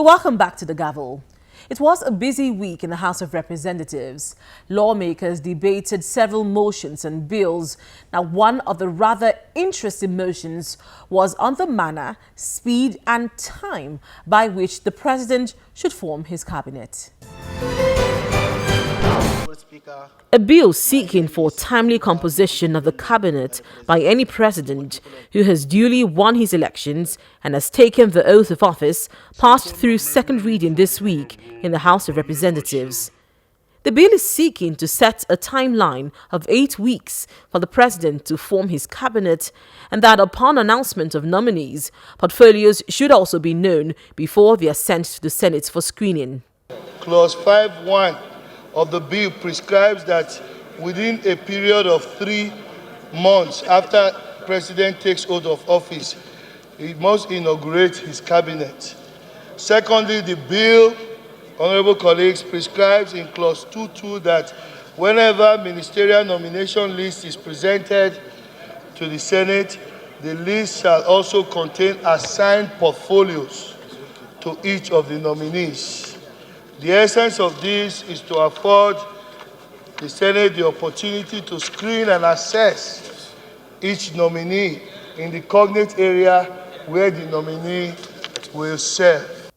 Welcome back to the Gavel. It was a busy week in the House of Representatives. Lawmakers debated several motions and bills. Now, one of the rather interesting motions was on the manner, speed and time by which the president should form his cabinet. A bill seeking for timely composition of the cabinet by any president who has duly won his elections and has taken the oath of office passed through second reading this week in the House of Representatives. The bill is seeking to set a timeline of 8 weeks for the president to form his cabinet, and that upon announcement of nominees, portfolios should also be known before they are sent to the Senate for screening. Clause 5.1 of the bill prescribes that within a period of 3 months after President takes oath of office, he must inaugurate his cabinet. Secondly, the bill, honorable colleagues, prescribes in clause 2.2 that whenever ministerial nomination list is presented to the Senate, the list shall also contain assigned portfolios to each of the nominees. The essence of this is to afford the Senate the opportunity to screen and assess each nominee in the cognate area where the nominee will serve.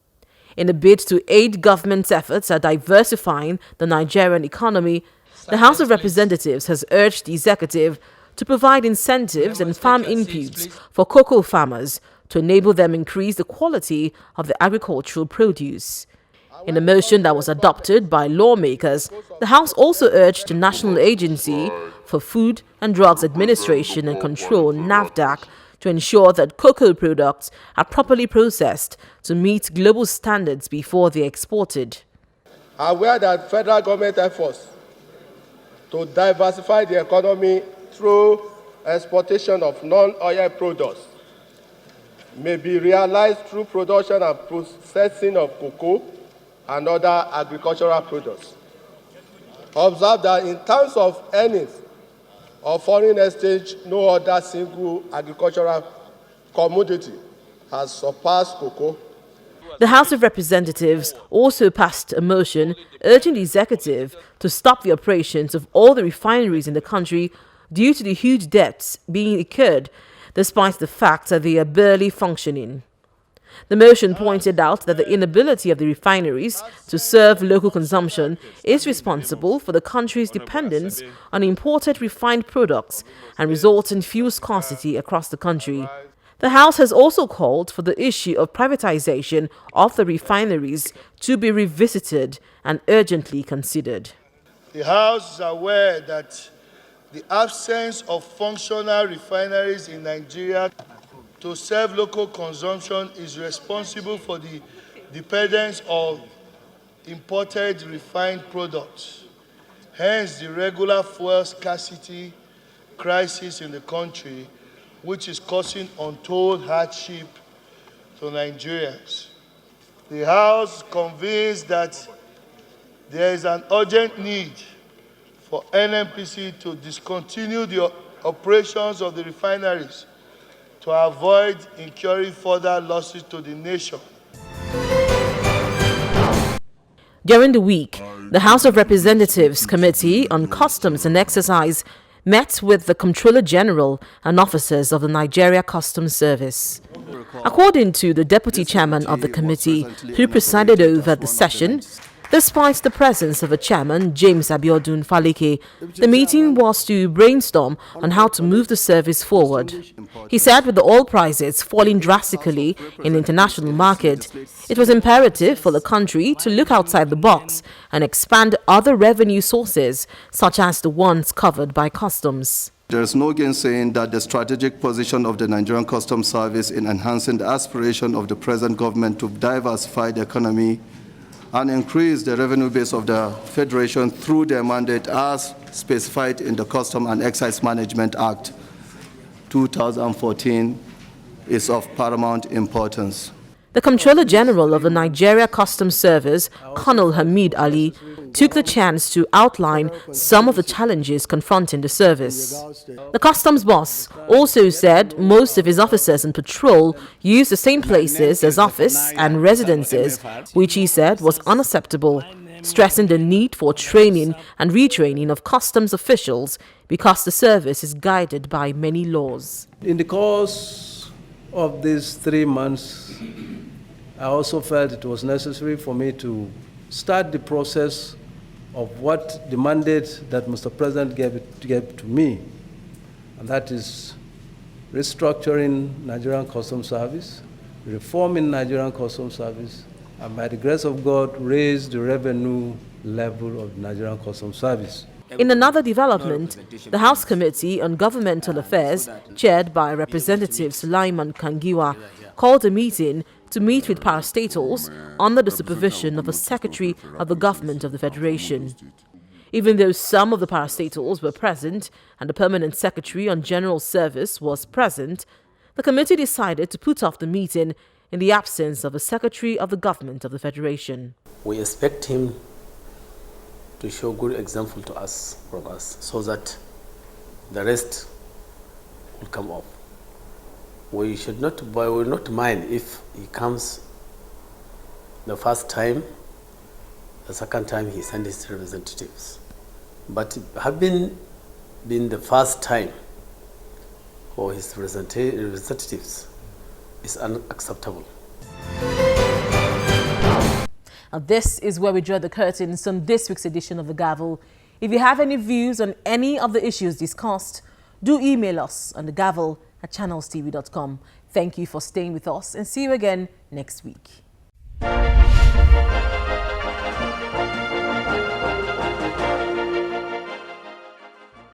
In a bid to aid government's efforts at diversifying the Nigerian economy, the House of Representatives has urged the executive to provide incentives and farm inputs for cocoa farmers to enable them increase the quality of the agricultural produce. In a motion that was adopted by lawmakers, the House also urged the National Agency for Food and Drugs Administration and Control, NAFDAC, to ensure that cocoa products are properly processed to meet global standards before they are exported. Aware that federal government efforts to diversify the economy through exportation of non-oil products may be realized through production and processing of cocoa and other agricultural products. Observe that in terms of earnings or foreign exchange, no other single agricultural commodity has surpassed cocoa. The House of Representatives also passed a motion urging the executive to stop the operations of all the refineries in the country due to the huge debts being incurred, despite the fact that they are barely functioning. The motion pointed out that the inability of the refineries to serve local consumption is responsible for the country's dependence on imported refined products and resultant fuel scarcity across the country. The House has also called for the issue of privatization of the refineries to be revisited and urgently considered. The House is aware that the absence of functional refineries in Nigeria to serve local consumption is responsible for the dependence of imported refined products. Hence, the regular fuel scarcity crisis in the country, which is causing untold hardship to Nigerians. The House is convinced that there is an urgent need for NNPC to discontinue the operations of the refineries to avoid incurring further losses to the nation. During the week, the House of Representatives Committee on Customs and Excise met with the Comptroller General and officers of the Nigeria Customs Service. According to the Deputy Chairman of the committee, who presided over the session, despite the presence of a chairman, James Abiodun Falike, the meeting was to brainstorm on how to move the service forward. He said with the oil prices falling drastically in the international market, it was imperative for the country to look outside the box and expand other revenue sources, such as the ones covered by customs. There is no gainsaying that the strategic position of the Nigerian Customs Service in enhancing the aspiration of the present government to diversify the economy and increase the revenue base of the Federation through their mandate as specified in the Custom and Excise Management Act 2014 is of paramount importance. The Comptroller General of the Nigeria Customs Service, Colonel Hamid Ali, took the chance to outline some of the challenges confronting the service. The customs boss also said most of his officers in patrol use the same places as office and residences, which he said was unacceptable, stressing the need for training and retraining of customs officials because the service is guided by many laws. In the course of these 3 months, I also felt it was necessary for me to start the process of what the mandate that Mr. President gave to me, and that is restructuring Nigerian Customs Service, reforming Nigerian Customs Service, and by the grace of God, raise the revenue level of Nigerian Customs Service. In another development, the House Committee on Governmental Affairs, chaired by Representative Sulaiman Kangiwa, called a meeting to meet with parastatals under the supervision of the Secretary of the Government of the Federation. Even though some of the parastatals were present and the Permanent Secretary on General Service was present, the committee decided to put off the meeting in the absence of the Secretary of the Government of the Federation. We expect him to show good example to us, from us, so that the rest will come up. We will not mind if he comes the first time, the second time he sends his representatives. But having been the first time for his representatives is unacceptable. Now, this is where we draw the curtains on this week's edition of The Gavel. If you have any views on any of the issues discussed, do email us on thegavel@channelstv.com. Thank you for staying with us and see you again next week.